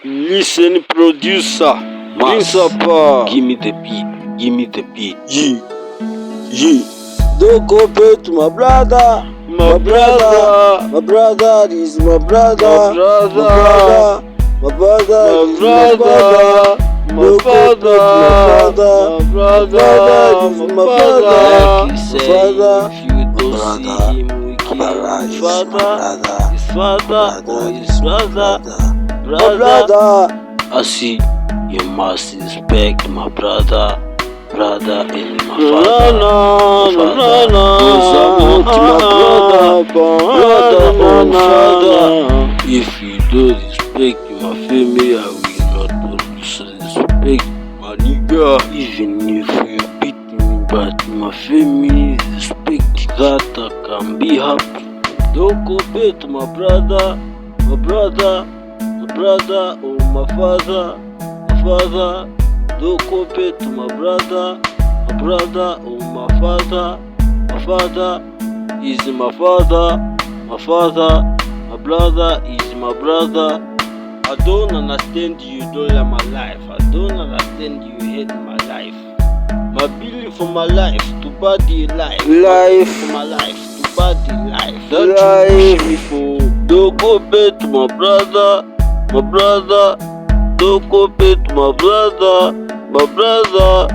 Listen, producer, principal. Give me the beat. Give me the beat. Yeah. Don't compare to my brother. My brother. My brother is my brother. My brother. My brother is My my brother. My father. My brother. My father. Like you say, father. if you don't see him, we kill his father, his father, or his brother. My brother. I see you must respect my brother and my father. Cause I'm not my brother or father. If you don't respect my family, I will not disrespect my nigga. Even if you beat me, but my family respect that I can be happy. Don't compare to my brother or my father. Don't compare to my brother or my father. My father is my father. My brother is my brother. I don't understand you don't like my life. I don't understand you hate my life. My belief for my life to body life. For my life to body life. Don't you wish me for? Don't compare to my brother. Don't compare to my brother. My father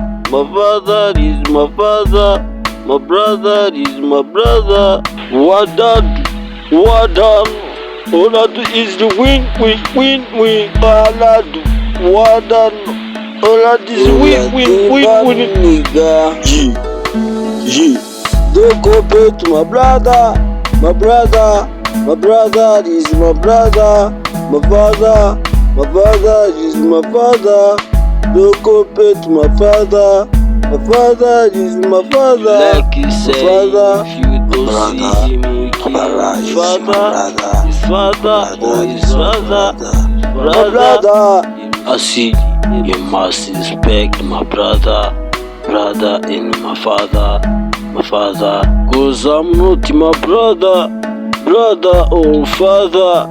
is my father. My brother is my brother. What done? All I do is the win. All I do. What done? All I do is win. Nigga. Yeah. Don't compare to my brother. My brother is my brother. My father is my father. Don't compare to my father. My father is my father. Like you say, if you don't see him, we kill his father or his brother. I see you must respect my brother and my father. Cause I'm not my brother or father.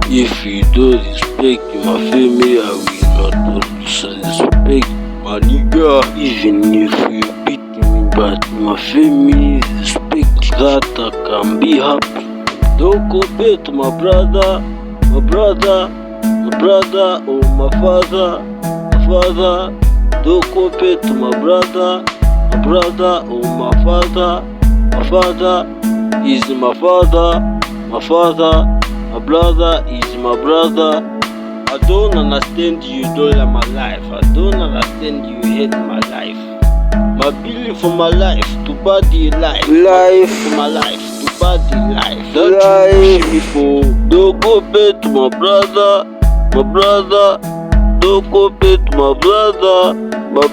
If you don't respect my family, I will not disrespect my nigga. Even if you beat me, but my family respect that I can be happy. Don't compare to my brother or my father. Don't compare to my brother or my father. My father is my father. My brother is my brother. I don't understand you don't like my life. I don't understand you hate my life. My belief for my life to body life. For my life to body life. Don't you wish me for? Don't compare to my brother. Don't compare to my brother. My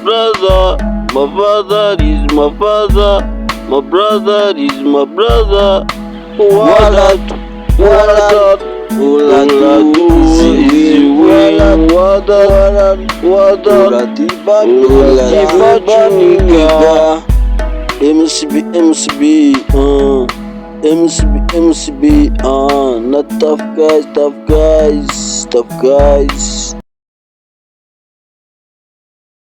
father is my father. My brother is my brother. All I do is win. EMUCIB, not tough guys.